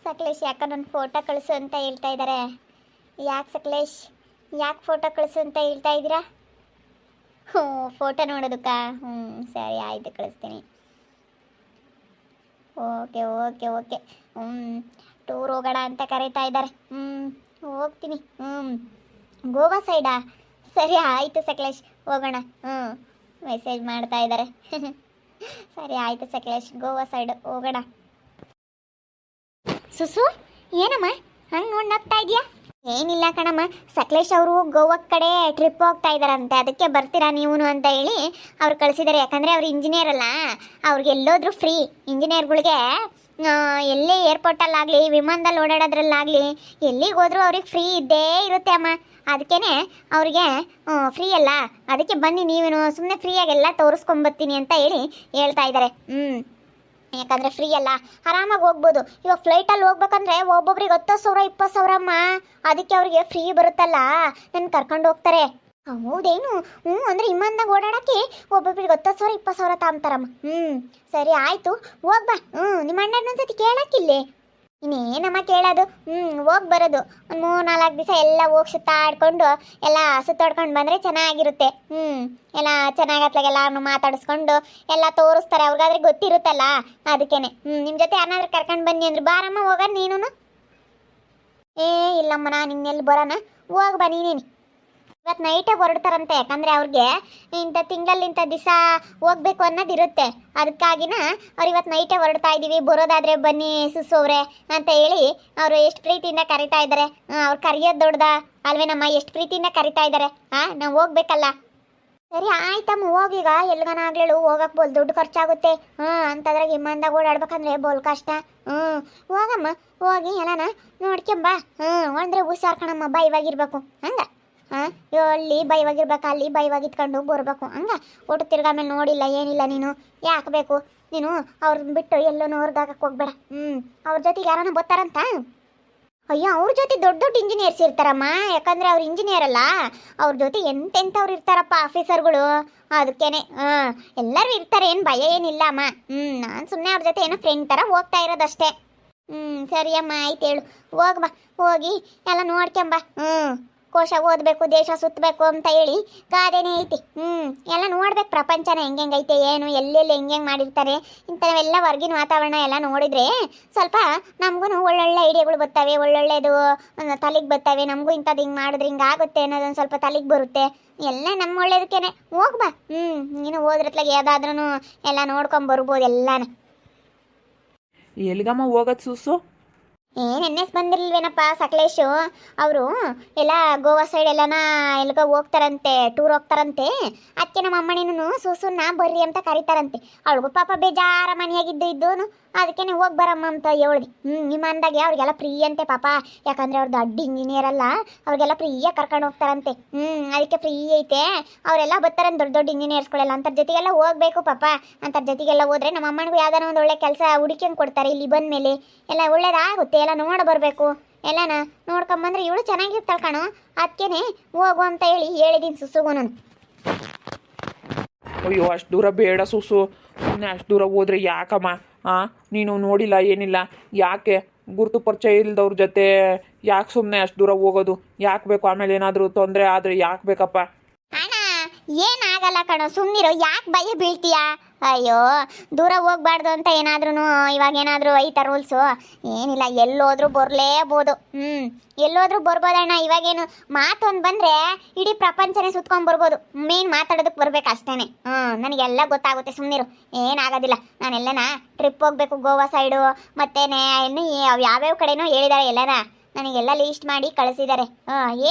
ಸಕಲೇಶ್ ಯಾಕೆ ನನ್ನ ಫೋಟೋ ಕಳಿಸು ಅಂತ ಹೇಳ್ತಾ ಇದ್ದಾರೆ. ಯಾಕೆ ಸಕಲೇಶ್, ಯಾಕೆ ಫೋಟೋ ಕಳಿಸು ಅಂತ ಹೇಳ್ತಾ ಇದ್ದೀರಾ? ಹ್ಞೂ, ಫೋಟೋ ನೋಡೋದಕ್ಕಾ? ಸರಿ ಆಯಿತು, ಕಳಿಸ್ತೀನಿ. Okay okay okay. ಟೂರ್ ಹೋಗೋಣ ಅಂತ ಕರೀತಾ ಇದ್ದಾರೆ. ಹೋಗ್ತೀನಿ. ಗೋವಾ ಸೈಡಾ? ಸರಿ ಆಯಿತು ಸಕಲೇಶ್, ಹೋಗೋಣ. ಮೆಸೇಜ್ ಮಾಡ್ತಾ ಇದ್ದಾರೆ. ಸರಿ ಆಯಿತು ಸಕಲೇಶ್, ಗೋವಾ ಸೈಡ್ ಹೋಗೋಣ. ಸುಸು, ಏನಮ್ಮ ಹಂಗೆ ನೋಡಿ ನಗ್ತಾ ಇದೆಯಾ? ಏನಿಲ್ಲ ಕಣಮ್ಮ, ಸಕಲೇಶ್ ಅವರು ಗೋವಾ ಕಡೆ ಟ್ರಿಪ್ ಹೋಗ್ತಾ ಇದ್ದಾರಂತೆ, ಅದಕ್ಕೆ ಬರ್ತೀರಾ ನೀವು ಅಂತ ಹೇಳಿ ಅವ್ರು ಕಳಿಸಿದ್ದಾರೆ. ಯಾಕಂದರೆ ಅವ್ರು ಇಂಜಿನಿಯರ್ ಅಲ್ಲ, ಅವ್ರಿಗೆ ಎಲ್ಲೋದ್ರೂ ಫ್ರೀ. ಇಂಜಿನಿಯರ್ಗಳಿಗೆ ಎಲ್ಲೇ ಏರ್ಪೋರ್ಟಲ್ಲಾಗಲಿ ವಿಮಾನದಲ್ಲಿ ಓಡಾಡೋದ್ರಲ್ಲಾಗಲಿ ಎಲ್ಲಿಗೆ ಹೋದ್ರೂ ಅವ್ರಿಗೆ ಫ್ರೀ ಇದ್ದೇ ಇರುತ್ತೆ ಅಮ್ಮ. ಅದಕ್ಕೇ ಅವರಿಗೆ ಫ್ರೀ ಅಲ್ಲ, ಅದಕ್ಕೆ ಬನ್ನಿ ನೀವೇನು ಸುಮ್ಮನೆ ಫ್ರೀಯಾಗಿ ಎಲ್ಲ ತೋರಿಸ್ಕೊಂಬರ್ತೀನಿ ಅಂತ ಹೇಳಿ ಹೇಳ್ತಾ ಇದ್ದಾರೆ. ಯಾಕಂದರೆ ಫ್ರೀ ಅಲ್ಲ, ಆರಾಮಾಗಿ ಹೋಗ್ಬೋದು. ಇವಾಗ ಫ್ಲೈಟಲ್ಲಿ ಹೋಗ್ಬೇಕಂದ್ರೆ ಒಬ್ಬೊಬ್ರಿಗೆ 10,000 20,000 ಅಮ್ಮ. ಅದಕ್ಕೆ ಅವ್ರಿಗೆ ಫ್ರೀ ಬರುತ್ತಲ್ಲ, ನನ್ನ ಕರ್ಕೊಂಡು ಹೋಗ್ತಾರೆ. ಹೌದೇನು? ಅಂದರೆ ವಿಮಾನದಾಗ ಓಡಾಡೋಕ್ಕೆ ಒಬ್ಬೊಬ್ರಿಗೆ 10,000 20,000 ತಾಂಬ್ತಾರಮ್ಮ. ಸರಿ ಆಯಿತು, ಹೋಗ್ಬಾ. ನಿಮ್ಮ ಅಣ್ಣನೊಂದ್ಸತಿ ಕೇಳಕ್ಕಿಲ್ಲಿ. ಇನ್ನೇನಮ್ಮ ಕೇಳೋದು, ಹೋಗಿ ಬರೋದು. ಒಂದು 3-4 ದಿವಸ ಎಲ್ಲ ಹೋಗಿ ಸುತ್ತಾಡ್ಕೊಂಡು ಎಲ್ಲ ಸುತ್ತಾಡ್ಕೊಂಡು ಬಂದರೆ ಚೆನ್ನಾಗಿರುತ್ತೆ. ಎಲ್ಲ ಚೆನ್ನಾಗತ್ಲಾಗೆಲ್ಲ ಮಾತಾಡಿಸ್ಕೊಂಡು ಎಲ್ಲ ತೋರಿಸ್ತಾರೆ, ಅವ್ರಿಗಾದ್ರೆ ಗೊತ್ತಿರುತ್ತಲ್ಲ. ಅದಕ್ಕೇನೆ ನಿಮ್ಮ ಜೊತೆ ಯಾರನ್ನಾದ್ರೂ ಕರ್ಕೊಂಡು ಬನ್ನಿ ಅಂದ್ರೆ ಬಾರಮ್ಮ, ಹೋಗೋಣ. ನೀನು ಇಲ್ಲಮ್ಮ, ನಾನು ಇನ್ನೆಲ್ಲಿ ಬರೋಣ, ಹೋಗ್ಬಾ ನೀನೇನು. ಇವತ್ತು ನೈಟೇ ಹೊರಡ್ತಾರಂತೆ, ಯಾಕಂದರೆ ಅವ್ರಿಗೆ ಇಂಥ ತಿಂಗಳಲ್ಲಿ ಇಂಥ ದಿವಸ ಹೋಗ್ಬೇಕು ಅನ್ನೋದಿರುತ್ತೆ. ಅದಕ್ಕಾಗಿನ ಅವ್ರು ಇವತ್ತು ನೈಟೇ ಹೊರಡ್ತಾ ಇದ್ದೀವಿ, ಬರೋದಾದರೆ ಬನ್ನಿ ಸುಸೋವ್ರೆ ಅಂತ ಹೇಳಿ ಅವರು ಎಷ್ಟು ಪ್ರೀತಿಯಿಂದ ಕರಿತಾ ಇದ್ದಾರೆ. ಅವ್ರು ಕರೆಯೋದು ದೊಡ್ಡದ ಅಲ್ವೇನಮ್ಮ? ಎಷ್ಟು ಪ್ರೀತಿಯಿಂದ ಕರಿತಾ ಇದ್ದಾರೆ. ನಾವು ಹೋಗ್ಬೇಕಲ್ಲ. ಸರಿ ಆಯ್ತಮ್ಮ, ಹೋಗೀಗ. ಎಲ್ಗನಾಗ್ಲೇಳು ಹೋಗಕ್ಕೆ ಬೋಲ್ ದುಡ್ಡು ಖರ್ಚಾಗುತ್ತೆ. ಅಂತದ್ರಾಗ ವಿಮಾನದಾಗ ಓಡಾಡ್ಬೇಕಂದ್ರೆ ಬೋಲ್ ಕಷ್ಟ. ಹೋಗಮ್ಮ, ಹೋಗಿ ಎಲ್ಲನ ನೋಡ್ಕೊಂಬ. ಅಂದರೆ ಹುಷಾರ್ಕಣಮ್ಮ, ಬೈವಾಗಿರ್ಬೇಕು ಹಂಗೆ. ಅಲ್ಲಿ ಬೈವಾಗಿರ್ಬೇಕು, ಅಲ್ಲಿ ಬೈವಾಗಿತ್ಕೊಂಡು ಬರ್ಬೇಕು ಹಂಗೆ. ಒಟ್ಟು ತಿರ್ಗಾ ಮೇಲೆ ನೋಡಿಲ್ಲ ಏನಿಲ್ಲ, ನೀನು ಯಾಕೆ ಬೇಕು? ನೀನು ಅವ್ರನ್ನ ಬಿಟ್ಟು ಎಲ್ಲೋ ಹೊರ್ಗಾಕಕ್ಕೆ ಹೋಗ್ಬೇಡ. ಅವ್ರ ಜೊತೆಗೆ ಯಾರನ್ನ ಬರ್ತಾರಂತ? ಅಯ್ಯೋ, ಅವ್ರ ಜೊತೆ ದೊಡ್ಡ ದೊಡ್ಡ ಇಂಜಿನಿಯರ್ಸ್ ಇರ್ತಾರಮ್ಮ. ಯಾಕಂದರೆ ಅವ್ರು ಇಂಜಿನಿಯರ್ ಅಲ್ಲ, ಅವ್ರ ಜೊತೆ ಎಂತೆಂಥವ್ರು ಇರ್ತಾರಪ್ಪ, ಆಫೀಸರ್ಗಳು. ಅದಕ್ಕೇನೆ ಎಲ್ಲರೂ ಇರ್ತಾರೆ, ಏನು ಭಯ ಏನಿಲ್ಲ ಅಮ್ಮ. ನಾನು ಸುಮ್ಮನೆ ಅವ್ರ ಜೊತೆ ಏನೋ ಫ್ರೆಂಡ್ ಥರ ಹೋಗ್ತಾ ಇರೋದಷ್ಟೇ. ಸರಿ ಅಮ್ಮ, ಆಯ್ತು ಹೇಳು. ಹೋಗ್ಬಾ, ಹೋಗಿ ಎಲ್ಲ ನೋಡ್ಕೊಂಬ. ಕೋಶ ಓದಬೇಕು, ದೇಶ ಸುತ್ತಬೇಕು ಅಂತ ಹೇಳಿ ಗಾದೆನೇ ಐತಿ. ಎಲ್ಲ ನೋಡ್ಬೇಕು, ಪ್ರಪಂಚನ ಹೆಂಗೈತೆ, ಏನು ಎಲ್ಲೆಲ್ಲಿ ಹೆಂಗೆ ಮಾಡಿರ್ತಾರೆ ಇಂಥವೆಲ್ಲ ಹೊರ್ಗಿನ ವಾತಾವರಣ ಎಲ್ಲ ನೋಡಿದರೆ ಸ್ವಲ್ಪ ನಮಗೂ ಒಳ್ಳೊಳ್ಳೆ ಐಡಿಯಾಗಳು ಬರ್ತವೆ, ಒಳ್ಳೊಳ್ಳೇದು ತಲೆಗೆ ಬರ್ತವೆ. ನಮಗೂ ಇಂಥದ್ದು ಹಿಂಗೆ ಮಾಡಿದ್ರೆ ಹಿಂಗೆ ಆಗುತ್ತೆ ಅನ್ನೋದೊಂದು ಸ್ವಲ್ಪ ತಲೆಗೆ ಬರುತ್ತೆ. ಎಲ್ಲ ನಮ್ಮ ಒಳ್ಳೇದಕ್ಕೇನೆ. ಹೋಗ್ಬಾ. ನೀನು ಹೋದ್ರತ್ಲಾಗ ಯಾವುದಾದ್ರೂ ಎಲ್ಲ ನೋಡ್ಕೊಂಬರ್ಬೋದು ಎಲ್ಲಾನ. ಎಲ್ಲಿಗಮ್ಮ ಹೋಗೋದು ಸೂಸು? ನೆನ್ನೆಸ್ ಬಂದಿರ್ಲ್ವೇನಪ್ಪ ಸಕಲೇಶು ಅವರು ಎಲ್ಲ ಗೋವಾ ಸೈಡ್ ಎಲ್ಲನ ಎಲ್ಗೋ ಹೋಗ್ತಾರಂತೆ, ಟೂರ್ ಹೋಗ್ತಾರಂತೆ. ಅದಕ್ಕೆ ನಮ್ಮ ಅಮ್ಮನಿನೂ ಸೂಸುನ್ನ ಬರ್ರಿ ಅಂತ ಕರೀತಾರಂತೆ. ಅವಳಿಗೂ ಪಾಪ ಬೇಜಾರ ಮನೆಯಾಗಿದ್ದು ಅದಕ್ಕೆ ಹೋಗಿ ಬರಮ್ಮ ಅಂತ ಹೇಳ್ದಿ. ನಿಮ್ಮ ಅಂದಾಗೆ ಅವ್ರಿಗೆಲ್ಲ ಫ್ರೀ ಅಂತೆ ಪಾಪ. ಯಾಕಂದರೆ ಅವ್ರದ್ದು ದೊಡ್ಡ ಇಂಜಿನಿಯರ್ ಅಲ್ಲ, ಅವ್ರಿಗೆಲ್ಲ ಫ್ರೀಯಾಗಿ ಕರ್ಕೊಂಡು ಹೋಗ್ತಾರಂತೆ. ಅದಕ್ಕೆ ಫ್ರೀ ಐತೆ. ಅವರೆಲ್ಲ ಬರ್ತಾರಂತ, ದೊಡ್ಡ ದೊಡ್ಡ ಇಂಜಿನಿಯರ್ಸ್ಗಳೆಲ್ಲ. ಅಂಥರ ಜೊತೆಗೆಲ್ಲ ಹೋಗ್ಬೇಕು ಪಾಪ. ಅಂಥರ ಜೊತೆಗೆಲ್ಲ ಹೋದ್ರೆ ನಮ್ಮ ಅಮ್ಮನಿಗೂ ಯಾವ್ದಾರ ಒಂದು ಒಳ್ಳೆ ಕೆಲಸ ಹುಡುಕಿಂಗ್ ಕೊಡ್ತಾರೆ. ಇಲ್ಲಿ ಬಂದ ಮೇಲೆ ಎಲ್ಲ ಒಳ್ಳೇದಾಗುತ್ತೆ, ಎಲ್ಲ ನೋಡಿ ಬರಬೇಕು. ಎಲ್ಲನ ನೋಡ್ಕೊಂಬಂದ್ರೆ ಇವಳು ಚೆನ್ನಾಗಿರ್ತಾಳೆ ಕಣೋ. ಅದಕ್ಕೇನೆ ಹೋಗು ಅಂತ ಹೇಳಿದೀನಿ ಸುಸುಗೂ ನಾನು. ಅಯ್ಯೋ, ಅಷ್ಟು ದೂರ ಬೇಡ ಸೂಸು. ಸುಮ್ಮನೆ ಅಷ್ಟು ದೂರ ಹೋದ್ರೆ ಯಾಕಮ್ಮ? ನೀನು ನೋಡಿಲ್ಲ ಏನಿಲ್ಲ, ಯಾಕೆ ಗುರುತು ಪರಿಚಯ ಇಲ್ದವ್ರ ಜೊತೆ ಯಾಕೆ ಸುಮ್ಮನೆ ಅಷ್ಟು ದೂರ ಹೋಗೋದು? ಯಾಕೆ ಬೇಕು? ಆಮೇಲೆ ಏನಾದರೂ ತೊಂದರೆ ಆದರೆ ಯಾಕೆ ಬೇಕಪ್ಪ? ಅಣ್ಣ, ಏನಾಗಲ್ಲ ಕಣೋ, ಸುಮ್ಮನಿರೋ. ಯಾಕೆ ಭಯ ಬೀಳ್ತೀಯಾ? ಅಯ್ಯೋ, ದೂರ ಹೋಗ್ಬಾರ್ದು ಅಂತ ಏನಾದ್ರೂ ಇವಾಗ ಏನಾದರೂ ಐತಾ ರೂಲ್ಸು? ಏನಿಲ್ಲ, ಎಲ್ಲೋದ್ರೂ ಬರಲೇಬೋದು. ಎಲ್ಲೋದ್ರೂ ಬರ್ಬೋದಣ್ಣ. ಇವಾಗೇನು ಮಾತೊಂದು ಬಂದರೆ ಇಡೀ ಪ್ರಪಂಚನೇ ಸುತ್ಕೊಂಡು ಬರ್ಬೋದು. ಮೇನ್ ಮಾತಾಡೋದಕ್ಕೆ ಬರ್ಬೇಕು ಅಷ್ಟೇ. ನನಗೆಲ್ಲ ಗೊತ್ತಾಗುತ್ತೆ, ಸುಮ್ಮನಿರು. ಏನಾಗೋದಿಲ್ಲ. ನಾನೆಲ್ಲನ ಟ್ರಿಪ್ ಹೋಗ್ಬೇಕು ಗೋವಾ ಸೈಡು. ಮತ್ತೇನೆ ಇನ್ನು ಯಾವ್ಯಾವ ಕಡೆನೂ ಹೇಳಿದ್ದಾರೆ ಎಲ್ಲನ. ನನಗೆಲ್ಲ ಲೀಸ್ಟ್ ಮಾಡಿ ಕಳಿಸಿದ್ದಾರೆ.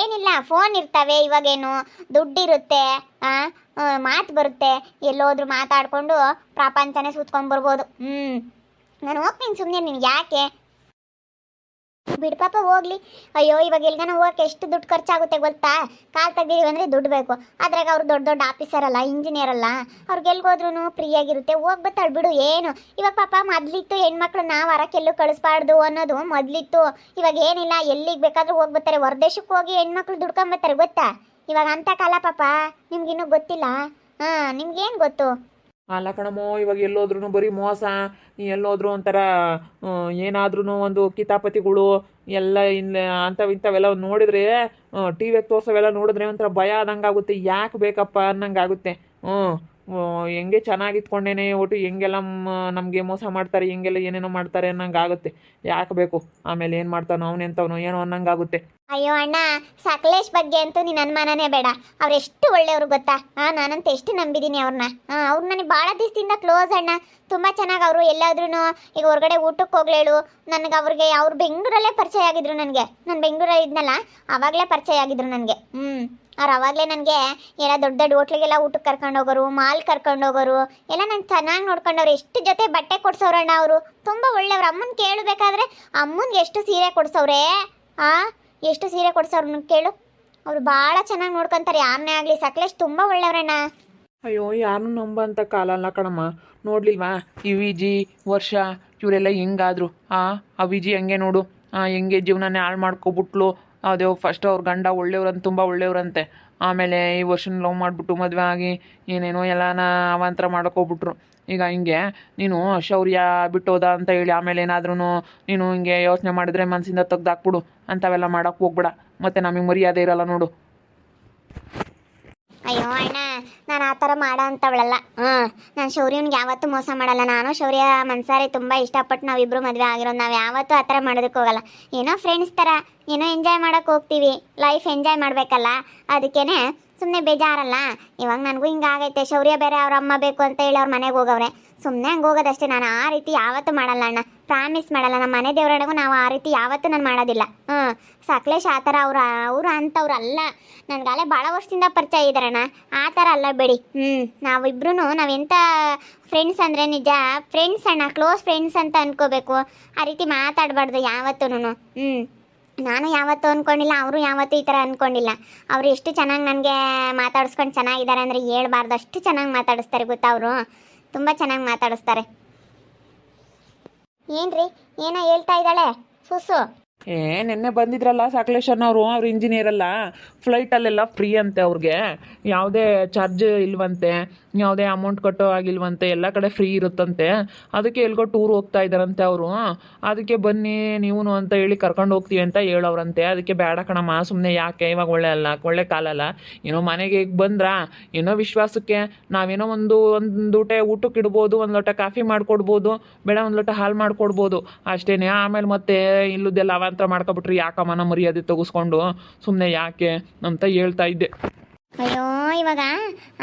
ಏನಿಲ್ಲ, ಫೋನ್ ಇರ್ತವೆ, ಇವಾಗೇನು ದುಡ್ಡಿರುತ್ತೆ, ಮಾತು ಬರುತ್ತೆ. ಎಲ್ಲೋದ್ರೂ ಮಾತಾಡಿಕೊಂಡು ಪ್ರಪಂಚನೇ ಸುತ್ಕೊಂಡ್ಬರ್ಬೋದು. ನಾನು ಹೋಗ್ತೀನಿ ಸುಮ್ಮನೆ. ನಿನ್ಗೆ ಯಾಕೆ? ಬಿಡು ಪಾಪ, ಹೋಗ್ಲಿ. ಅಯ್ಯೋ, ಇವಾಗ ಎಲ್ಗನ ಹೋಗಕ್ಕೆ ಎಷ್ಟು ದುಡ್ಡು ಖರ್ಚಾಗುತ್ತೆ ಗೊತ್ತಾ? ಕಾಲು ತೆಗ್ದಿದ್ದೀವಿ ಅಂದರೆ ದುಡ್ಡು ಬೇಕು. ಅದ್ರಾಗ ಅವ್ರು ದೊಡ್ಡ ದೊಡ್ಡ ಆಫೀಸರ್ ಅಲ್ಲ, ಇಂಜಿನಿಯರ್ ಅಲ್ಲ. ಅವ್ರಿಗೆಲ್ಗೋದ್ರೂ ಫ್ರೀಯಾಗಿರುತ್ತೆ, ಹೋಗಿ ಬರ್ತಾಳೆ ಬಿಡು. ಏನು ಇವಾಗ ಪಾಪ ಮೊದಲಿತ್ತು ಹೆಣ್ಮಕ್ಳು ನಾವು ಹೊರಕ್ಕೆಲ್ಲೂ ಕಳಿಸ್ಬಾರ್ದು ಅನ್ನೋದು ಮೊದಲಿತ್ತು. ಇವಾಗ ಏನಿಲ್ಲ, ಎಲ್ಲಿಗೆ ಬೇಕಾದ್ರೂ ಹೋಗಿ ಬರ್ತಾರೆ. ಹೊರದೇಶಕ್ಕೆ ಹೋಗಿ ಹೆಣ್ಮಕ್ಳು ದುಡ್ಕೊಂಬರ್ತಾರೆ ಗೊತ್ತಾ? ಇವಾಗ ಅಂಥ ಕಾಲ ಪಾಪ. ನಿಮ್ಗಿನ್ನೂ ಗೊತ್ತಿಲ್ಲ. ನಿಮ್ಗೇನು ಗೊತ್ತು? ಅಲ್ಲ ಕಣಮ್ಮೋ, ಇವಾಗ ಎಲ್ಲೋದ್ರೂ ಬರೀ ಮೋಸ, ಎಲ್ಲೋದ್ರೂ ಒಂಥರ ಏನಾದ್ರೂ ಒಂದು ಕಿತಾಪತಿಗಳು ಎಲ್ಲ ಇಂಥವೆಲ್ಲ ನೋಡಿದ್ರೆ ಟಿ ವಿಯಾಗ ತೋರ್ಸೋವೆಲ್ಲ ನೋಡಿದ್ರೆ ಒಂಥರ ಭಯ ಆದಂಗೆ ಆಗುತ್ತೆ. ಯಾಕೆ ಬೇಕಪ್ಪ ಅನ್ನಂಗೆ ಆಗುತ್ತೆ. ಹೆಂಗೆ ಚೆನ್ನಾಗಿತ್ಕೊಂಡೇನೆ ಒಟ್ಟು ಹೆಂಗೆಲ್ಲ ನಮಗೆ ಮೋಸ ಮಾಡ್ತಾರೆ, ಹೆಂಗೆಲ್ಲ ಏನೇನೋ ಮಾಡ್ತಾರೆ ಅನ್ನಂಗೆ ಆಗುತ್ತೆ. ಯಾಕೆ ಬೇಕು? ಆಮೇಲೆ ಏನು ಮಾಡ್ತಾನೋ ಅವನೆಂತವನೋ ಏನೋ ಅನ್ನಂಗೆ ಆಗುತ್ತೆ. ಅಯ್ಯೋ ಅಣ್ಣ, ಸಕಲೇಶ್ ಬಗ್ಗೆ ಅಂತೂ ನೀನು ಅನುಮಾನನೇ ಬೇಡ. ಅವ್ರು ಎಷ್ಟು ಒಳ್ಳೆಯವರು ಗೊತ್ತಾ? ನಾನಂತ ಎಷ್ಟು ನಂಬಿದ್ದೀನಿ ಅವ್ರನ್ನ. ಅವ್ರು ನನಗೆ ಭಾಳ ದಿವಸದಿಂದ ಕ್ಲೋಸ್ ಅಣ್ಣ. ತುಂಬ ಚೆನ್ನಾಗಿ ಅವರು ಎಲ್ಲಾದ್ರೂ ಈಗ ಹೊರಗಡೆ ಊಟಕ್ಕೆ ಹೋಗ್ಲೇಳು ನನಗೆ ಅವ್ರು ಬೆಂಗಳೂರಲ್ಲೇ ಪರಿಚಯ ಆಗಿದ್ರು ನನಗೆ. ನಾನು ಬೆಂಗಳೂರಲ್ಲಿ ಇದ್ನಲ್ಲ, ಆವಾಗಲೇ ಪರಿಚಯ ಆಗಿದ್ರು ನನಗೆ. ಅವ್ರು ಅವಾಗಲೇ ನನಗೆ ಎಲ್ಲ ದೊಡ್ಡ ದೊಡ್ಡ ಹೋಟ್ಲಿಗೆಲ್ಲ ಊಟಕ್ಕೆ ಕರ್ಕೊಂಡು ಹೋಗೋರು, ಮಾಲ್ ಕರ್ಕೊಂಡು ಹೋಗೋರು, ಎಲ್ಲ ನಂಗೆ ಚೆನ್ನಾಗಿ ನೋಡ್ಕೊಂಡವ್ರು. ಎಷ್ಟು ಜೊತೆ ಬಟ್ಟೆ ಕೊಡ್ಸೋರಣ್ಣ ಅವರು. ತುಂಬ ಒಳ್ಳೆಯವ್ರು. ಅಮ್ಮನ ಕೇಳಬೇಕಾದ್ರೆ ಅಮ್ಮನಿಗೆ ಎಷ್ಟು ಸೀರೆ ಕೊಡ್ಸವ್ರೆ, ಎಷ್ಟು ಸೀರೆ ಕೊಡ್ಸವ್ರು ಕೇಳು. ಅವರು ಭಾಳ ಚೆನ್ನಾಗಿ ನೋಡ್ಕೊತಾರೆ ಯಾರನ್ನೇ ಆಗಲಿ. ಸಕಲೇಶ್ ತುಂಬ ಒಳ್ಳೆಯವ್ರಣ್ಣ. ಅಯ್ಯೋ, ಯಾರನ್ನೂ ನಂಬಂತ ಕಾಲ ಅಲ್ಲ ಕಣಮ್ಮ. ನೋಡ್ಲಿಲ್ವಾ ಈ ವಿಜಿ, ವರ್ಷ ಇವರೆಲ್ಲ ಹೆಂಗಾದ್ರು. ಆ ವಿಜಿ ಹಂಗೆ ನೋಡು, ಹೆಂಗೆ ಜೀವನನೇ ಹಾಳು ಮಾಡ್ಕೊಬಿಟ್ಲು. ಅದೇ ಫಸ್ಟ್ ಅವ್ರ ಗಂಡ ಒಳ್ಳೆಯವ್ರಂತ, ತುಂಬ ಒಳ್ಳೆಯವ್ರಂತೆ. ಆಮೇಲೆ ಈ ವರ್ಷನ ಲವ್ ಮಾಡಿಬಿಟ್ಟು ಮದುವೆ ಆಗಿ ಏನೇನೋ ಎಲ್ಲನ ಅವಾಂತರ ಮಾಡ್ಕೊಬಿಟ್ರು. ಈಗ ಹಿಂಗೆ ನೀನು ಶೌರ್ಯ ಬಿಟ್ಟೋದ ಅಂತ ಹೇಳಿ ಆಮೇಲೆ ಏನಾದ್ರೂ ನೀನು ಹಿಂಗೆ ಯೋಚನೆ ಮಾಡಿದ್ರೆ ಮನಸ್ಸಿಂದ ತೆಗ್ದಾಕ್ಬಿಡು. ಅಂಥವೆಲ್ಲ ಮಾಡೋಕ್ಕೆ ಹೋಗ್ಬೇಡ, ಮತ್ತು ನಮಗೆ ಮರ್ಯಾದೆ ಇರಲ್ಲ ನೋಡು. ಅಯ್ಯೋ ಅಣ್ಣ, ನಾನು ಆ ಥರ ಮಾಡೋ ಅಂಥವಳಲ್ಲ. ನಾನು ಶೌರ್ಯನಿಗೆ ಯಾವತ್ತೂ ಮೋಸ ಮಾಡಲ್ಲ. ನಾನು ಶೌರ್ಯ ಮನ್ಸಾರೆ ತುಂಬ ಇಷ್ಟಪಟ್ಟು ನಾವಿಬ್ಬರು ಮದುವೆ ಆಗಿರೋದು. ನಾವು ಯಾವತ್ತೂ ಆ ಥರ ಮಾಡೋದಕ್ಕೆ ಹೋಗಲ್ಲ. ಏನೋ ಫ್ರೆಂಡ್ಸ್ ಥರ ಏನೋ ಎಂಜಾಯ್ ಮಾಡೋಕ್ಕೆ ಹೋಗ್ತೀವಿ. ಲೈಫ್ ಎಂಜಾಯ್ ಮಾಡಬೇಕಲ್ಲ, ಅದಕ್ಕೇ ಸುಮ್ಮನೆ ಬೇಜಾರಲ್ಲ. ಇವಾಗ ನನಗೂ ಹಿಂಗಾಗೈತೆ. ಶೌರ್ಯ ಬೇರೆ ಅವ್ರ ಅಮ್ಮ ಬೇಕು ಅಂತ ಹೇಳಿ ಅವ್ರ ಮನೆಗೆ ಹೋಗವ್ರೆ. ಸುಮ್ಮನೆ ಹಂಗೆ ಹೋಗೋದಷ್ಟೇ. ನಾನು ಆ ರೀತಿ ಯಾವತ್ತೂ ಮಾಡಲ್ಲ ಅಣ್ಣ, ಪ್ರಾಮಿಸ್ ಮಾಡಲ್ಲ. ನಮ್ಮ ಮನೆ ದೇವರಡೆಗೂ ನಾವು ಆ ರೀತಿ ಯಾವತ್ತೂ ನಾನು ಮಾಡೋದಿಲ್ಲ. ಸಕಲೇಶ್ ಆ ಥರ ಅವರು ಅಂಥವ್ರು ಅಲ್ಲ. ನನಗಾಲೇ ಭಾಳ ವರ್ಷದಿಂದ ಪರಿಚಯ ಇದ್ದಾರಣ್ಣ. ಆ ಥರ ಅಲ್ಲ ಬೇಡಿ. ನಾವಿಬ್ರು ನಾವೆಂಥ ಫ್ರೆಂಡ್ಸ್ ಅಂದರೆ ನಿಜ ಫ್ರೆಂಡ್ಸ್ ಅಣ್ಣ, ಕ್ಲೋಸ್ ಫ್ರೆಂಡ್ಸ್ ಅಂತ ಅನ್ಕೋಬೇಕು. ಆ ರೀತಿ ಮಾತಾಡಬಾರ್ದು ಯಾವತ್ತೂ. ನಾನು ಯಾವತ್ತೂ ಅಂದ್ಕೊಂಡಿಲ್ಲ, ಅವರು ಯಾವತ್ತೂ ಈ ಥರ ಅಂದ್ಕೊಂಡಿಲ್ಲ. ಅವರು ಎಷ್ಟು ಚೆನ್ನಾಗಿ ನನಗೆ ಮಾತಾಡಿಸ್ಕೊಂಡು ಚೆನ್ನಾಗಿದ್ದಾರೆ ಅಂದರೆ ಹೇಳ್ಬಾರ್ದು. ಅಷ್ಟು ಚೆನ್ನಾಗಿ ಮಾತಾಡಿಸ್ತಾರೆ ಗೊತ್ತಾ. ಅವರು ತುಂಬ ಚೆನ್ನಾಗಿ ಮಾತಾಡಿಸ್ತಾರೆ. ಏನ್ರಿ ಏನೋ ಹೇಳ್ತಾ ಇದ್ದಾಳೆ ಸುಸು? ನಿನ್ನೆ ಬಂದಿದ್ರಲ್ಲ ಸಕಲೇಶನ್ ಅವರು, ಅವ್ರು ಇಂಜಿನಿಯರ್ ಅಲ್ಲ. ಫ್ಲೈಟಲ್ಲೆಲ್ಲ ಫ್ರೀ ಅಂತೆ ಅವ್ರಿಗೆ. ಯಾವುದೇ ಚಾರ್ಜ್ ಇಲ್ವಂತೆ, ಯಾವುದೇ ಅಮೌಂಟ್ ಕಟ್ಟೋ ಆಗಿಲ್ವಂತೆ, ಎಲ್ಲ ಕಡೆ ಫ್ರೀ ಇರುತ್ತಂತೆ. ಅದಕ್ಕೆ ಎಲ್ಗೋ ಟೂರ್ ಹೋಗ್ತಾ ಇದ್ದಾರಂತೆ ಅವರು. ಅದಕ್ಕೆ ಬನ್ನಿ ನೀವು ಅಂತ ಹೇಳಿ ಕರ್ಕೊಂಡು ಹೋಗ್ತೀವಿ ಅಂತ ಹೇಳೋರಂತೆ. ಅದಕ್ಕೆ ಬೇಡ ಕಣಮ್ಮ, ಸುಮ್ಮನೆ ಯಾಕೆ, ಇವಾಗ ಒಳ್ಳೆ ಕಾಲ ಅಲ್ಲ. ಏನೋ ಮನೆಗೆ ಈಗ ಬಂದ್ರಾ, ಏನೋ ವಿಶ್ವಾಸಕ್ಕೆ ನಾವೇನೋ ಒಂದು ಊಟಕ್ಕೆ ಇಡ್ಬೋದು, ಒಂದು ಲೋಟ ಕಾಫಿ ಮಾಡಿಕೊಡ್ಬೋದು, ಬೇಡ ಒಂದು ಲೋಟ ಹಾಲು ಮಾಡಿಕೊಡ್ಬೋದು ಅಷ್ಟೇ. ಆಮೇಲೆ ಮತ್ತೆ ಇಲ್ಲದೆಲ್ಲ ಅವಾಂತರ ಮಾಡ್ಕೊಬಿಟ್ರಿ ಯಾಕಮ್ಮನ ಮರ್ಯಾದೆ ತೆಗೆಸ್ಕೊಂಡು, ಸುಮ್ಮನೆ ಯಾಕೆ ಅಂತ ಹೇಳ್ತಾ ಇದ್ದೆ. ಅಯ್ಯೋ, ಇವಾಗ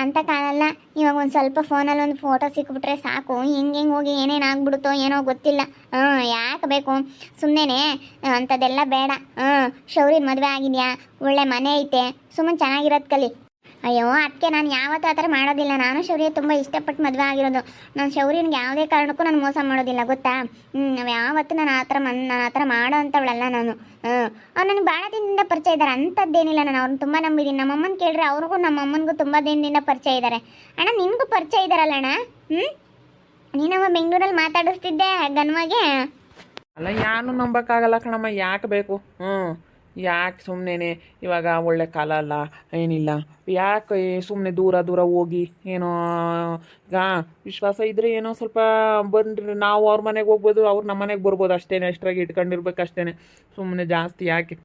ಅಂತ ಕಾಲಲ್ಲ. ಇವಾಗ ಒಂದು ಸ್ವಲ್ಪ ಫೋನಲ್ಲಿ ಒಂದು ಫೋಟೋ ಸಿಕ್ಬಿಟ್ರೆ ಸಾಕು. ಹಿಂಗೆ ಹೋಗಿ ಏನೇನು ಆಗ್ಬಿಡುತ್ತೋ ಏನೋ ಗೊತ್ತಿಲ್ಲ. ಯಾಕೆ ಬೇಕು ಸುಮ್ಮನೆ ಅಂಥದ್ದೆಲ್ಲ ಬೇಡ. ಶೌರ್ಯನ ಮದುವೆ ಆಗಿದೆಯಾ, ಒಳ್ಳೆ ಮನೆ ಐತೆ, ಸುಮ್ಮನೆ ಚೆನ್ನಾಗಿರೋದು ಕಲಿ. ಅಯ್ಯೋ ಅದಕ್ಕೆ ನಾನು ಯಾವತ್ತೂ ಆ ಥರ ಮಾಡೋದಿಲ್ಲ. ನಾನು ಶೌರ್ಯ ತುಂಬ ಇಷ್ಟಪಟ್ಟು ಮದುವೆ ಆಗಿರೋದು. ನಾನು ಶೌರ್ಯನಿಗೆ ಯಾವುದೇ ಕಾರಣಕ್ಕೂ ನಾನು ಮೋಸ ಮಾಡೋದಿಲ್ಲ ಗೊತ್ತಾ. ನಾವು ಯಾವತ್ತೂ ನಾನು ಆ ಥರ ಮಾಡೋ ಅಂಥವಳಲ್ಲ ನಾನು. ಅವ್ರು ನನಗೆ ಭಾಳ ದಿನದಿಂದ ಪರಿಚಯ ಇದ್ದಾರೆ, ಅಂಥದ್ದೇನಿಲ್ಲ. ನಾನು ಅವ್ರನ್ನ ತುಂಬ ನಂಬಿದ್ದೀನಿ. ನಮ್ಮಮ್ಮನ ಕೇಳಿದ್ರೆ ಅವ್ರಿಗೂ ನಮ್ಮಮ್ಮನಿಗೂ ತುಂಬ ದಿನದಿಂದ ಪರಿಚಯ ಇದ್ದಾರೆ. ಅಣ್ಣ ನಿನಗೂ ಪರಿಚಯ ಇದ್ದಾರಲ್ಲ ಅಣ್ಣ. ನೀನವ ಬೆಂಗಳೂರಲ್ಲಿ ಮಾತಾಡಿಸ್ತಿದ್ದೆ ಗನ್ವಾಗೆ. ಅಲ್ಲ, ಯಾರು ನಂಬಕ್ಕಾಗಲ್ಲ ಕಣಮ್ಮ. ಯಾಕೆ ಬೇಕು? ಯಾಕೆ ಸುಮ್ಮನೆ, ಇವಾಗ ಒಳ್ಳೆ ಕಾಲ ಅಲ್ಲ, ಏನಿಲ್ಲ. ಯಾಕೆ ಸುಮ್ಮನೆ ದೂರ ಹೋಗಿ ಏನೋ ಈಗ ವಿಶ್ವಾಸ ಇದ್ದರೆ ಏನೋ ಸ್ವಲ್ಪ ಬಂದ್ರೆ ನಾವು ಅವ್ರ ಮನೆಗೆ ಹೋಗ್ಬೋದು, ಅವ್ರು ನಮ್ಮ ಮನೆಗೆ ಬರ್ಬೋದು ಅಷ್ಟೇ. ಎಷ್ಟ್ರಾಗಿ ಇಟ್ಕೊಂಡಿರ್ಬೇಕು ಅಷ್ಟೇ. ಸುಮ್ಮನೆ ಜಾಸ್ತಿ ಯಾಕೆ?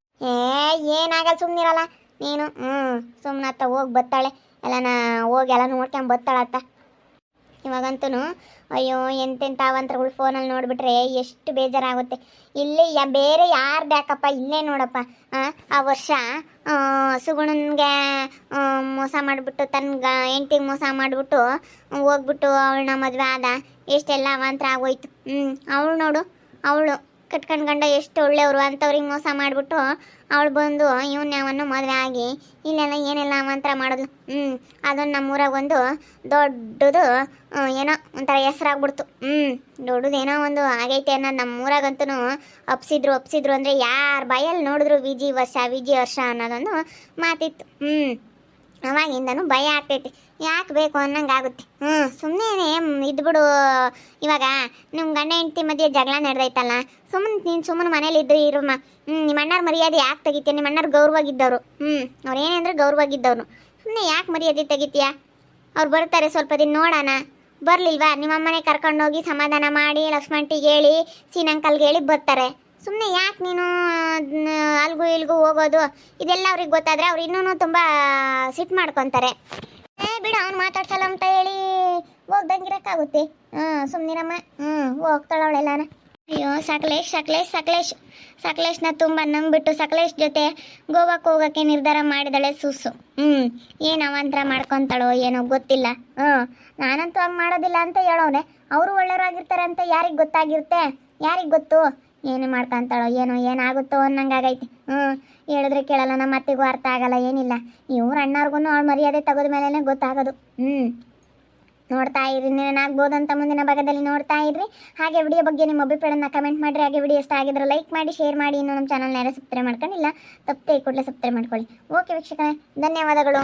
ಏನಾಗಲ್ಲ, ಸುಮ್ಮನಿರಲ್ಲ ನೀನು. ಸುಮ್ಮನೆ ಅತ್ತ ಹೋಗಿ ಬತ್ತಾಳೆ ಎಲ್ಲ ಹೋಗಿ ಎಲ್ಲ ನೋಡ್ಕೊಂಡು ಬತ್ತಾಳತ್ತ. ಇವಾಗಂತೂ ಅಯ್ಯೋ ಎಂತೆಂಥ ಅವಂತರಗಳು ಫೋನಲ್ಲಿ ನೋಡಿಬಿಟ್ರೆ ಎಷ್ಟು ಬೇಜಾರಾಗುತ್ತೆ. ಇಲ್ಲಿ ಬೇರೆ ಯಾರ್ದು ಯಾಕಪ್ಪ, ಇಲ್ಲೇ ನೋಡಪ್ಪ. ಆ ವರ್ಷ ಸುಗುಣನ್ಗೆ ಮೋಸ ಮಾಡಿಬಿಟ್ಟು ತನ್ನ ಹೆಂಡ್ತಿಗೆ ಮೋಸ ಮಾಡಿಬಿಟ್ಟು ಹೋಗ್ಬಿಟ್ಟು ಅವಳನ್ನ ಮದುವೆ ಆದ. ಎಷ್ಟೆಲ್ಲ ಅವಾಂತರ ಆಗೋಯ್ತು. ಅವಳು ನೋಡು, ಅವಳು ಕಟ್ಕೊಂಡು ಗಂಡ ಎಷ್ಟು ಒಳ್ಳೆಯವರು, ಅಂಥವ್ರಿಗೆ ಮೋಸ ಮಾಡಿಬಿಟ್ಟು ಅವಳು ಬಂದು ಇವನ್ನ ಯಾವನ್ನು ಮದುವೆ ಆಗಿ ಇಲ್ಲೆಲ್ಲ ಏನೆಲ್ಲ ಅವಾಂತರ ಮಾಡೋದು. ಅದೊಂದು ನಮ್ಮೂರಾಗ ಒಂದು ದೊಡ್ಡದು ಏನೋ ಒಂಥರ ಹೆಸ್ರಾಗ್ಬಿಡ್ತು. ದೊಡ್ಡದೇನೋ ಒಂದು ಆಗೈತೆ ಅನ್ನೋದು ನಮ್ಮೂರಾಗಂತೂ ಅಪ್ಸಿದ್ರು ಅಂದರೆ ಯಾರ ಬಾಯಲ್ಲಿ ನೋಡಿದ್ರು ವಿಜಿ ವರ್ಷ ಅನ್ನೋದೊಂದು ಮಾತಿತ್ತು. ಅವಾಗಿಂದನೂ ಭಯ ಆಗ್ತೈತಿ. ಯಾಕೆ ಬೇಕು ಅನ್ನಂಗೆ ಆಗುತ್ತೆ. ಸುಮ್ಮನೆ ಇದ್ಬಿಡು. ಇವಾಗ ನಿಮ್ಮ ಗಂಡ ಹೆಂಡತಿ ಮಧ್ಯೆ ಜಗಳ ನಡೆದೈತಲ್ಲ, ಸುಮ್ಮನೆ ಮನೇಲಿ ಇರಮ್ಮ. ನಿಮ್ಮ ಅಣ್ಣರ ಮರ್ಯಾದೆ ಯಾಕೆ ತೆಗಿತೀಯ? ನಿಮ್ಮ ಅಣ್ಣರು ಗೌರವಾಗಿದ್ದವರು. ಅವ್ರು ಏನೆಂದ್ರೆ ಗೌರವಾಗಿದ್ದವ್ರು. ಸುಮ್ಮನೆ ಯಾಕೆ ಮರ್ಯಾದೆ ತೆಗಿತೀಯ? ಅವ್ರು ಬರ್ತಾರೆ ಸ್ವಲ್ಪ ದಿನ ನೋಡೋಣ, ಬರ್ಲಿಲ್ವಾ ನಿಮ್ಮಮ್ಮನೆ ಕರ್ಕೊಂಡೋಗಿ ಸಮಾಧಾನ ಮಾಡಿ ಲಕ್ಷ್ಮಣ್ಟಿಗೆ ಹೇಳಿ ಸೀನಂಕಲ್ಗೆ ಹೇಳಿ ಬರ್ತಾರೆ. ಸುಮ್ಮನೆ ಯಾಕೆ ನೀನು ಅಲ್ಗೂ ಇಲ್ಗೂ ಹೋಗೋದು? ಇದೆಲ್ಲ ಅವ್ರಿಗೆ ಗೊತ್ತಾದರೆ ಅವ್ರು ಇನ್ನೂ ತುಂಬ ಸಿಟ್ಟು ಮಾಡ್ಕೊತಾರೆ. ಬಿಡು ಅವ್ನು ಮಾತಾಡ್ಸಲ್ಲ ಅಂತ ಹೇಳಿ ಹೋಗ್ದಂಗಿರಕ್ಕಾಗುತ್ತೆ. ಸುಮ್ಮನಿರಮ್ಮ. ಹೋಗ್ತಾಳವಳೆಲ್ಲಾನ. ಅಯ್ಯೋ ಸಕಲೇಶ್ನ ತುಂಬ ನಂಬಿಟ್ಟು ಸಕಲೇಶ್ ಜೊತೆ ಗೋವಾಕ್ಕೆ ಹೋಗೋಕ್ಕೆ ನಿರ್ಧಾರ ಮಾಡಿದಳೆ ಸುಸ್ಸು. ಏನು ಅವಾಂತರ ಮಾಡ್ಕೊತಾಳೋ ಏನೋ ಗೊತ್ತಿಲ್ಲ. ನಾನಂತೂ ಹಂಗೆ ಮಾಡೋದಿಲ್ಲ ಅಂತ ಹೇಳೋನೆ. ಅವರು ಒಳ್ಳೆಯವರಾಗಿರ್ತಾರೆ ಅಂತ ಯಾರಿಗೆ ಗೊತ್ತಾಗಿರುತ್ತೆ? ಯಾರಿಗೆ ಗೊತ್ತು ಏನೇ ಮಾಡ್ಕೊತಾಳೋ ಏನೋ ಏನಾಗುತ್ತೋ ಅನ್ನಂಗಾಗೈತಿ. ಹೇಳಿದ್ರೆ ಕೇಳಲ್ಲ, ನಮ್ಮ ಅತ್ತೆಗೂ ಅರ್ಥ ಆಗಲ್ಲ, ಏನಿಲ್ಲ. ಇವ್ರು ಅಣ್ಣವ್ರಿಗೂ ಅವ್ಳ ಮರ್ಯಾದೆ ತೆಗೆದ ಮೇಲೇ ಗೊತ್ತಾಗೋದು. ನೋಡ್ತಾ ಇರಿ, ಏನಾಗ್ಬೋದು ಅಂತ ಮುಂದಿನ ಭಾಗದಲ್ಲಿ ನೋಡ್ತಾ ಇದ್ರಿ. ಹಾಗೆ ವಿಡಿಯೋ ಬಗ್ಗೆ ನಿಮ್ಮ ಅಭಿಪ್ರಾಯನ ಕಮೆಂಟ್ ಮಾಡಿರಿ. ಹಾಗೆ ವಿಡಿಯೋ ಇಷ್ಟ ಆಗಿದ್ರೆ ಲೈಕ್ ಮಾಡಿ, ಶೇರ್ ಮಾಡಿ. ಇನ್ನು ನಮ್ಮ ಚಾನಲ್ನ ಯಾರು ಸಬ್ಸ್ಕ್ರೈಬ್ ಮಾಡ್ಕೊಂಡಿಲ್ಲ ತಪ್ಪದೆ ಕೂಡಲೇ ಸಬ್ಸ್ಕ್ರೈಬ್ ಮಾಡ್ಕೊಳ್ಳಿ. ಓಕೆ ವೀಕ್ಷಕರೇ, ಧನ್ಯವಾದಗಳು.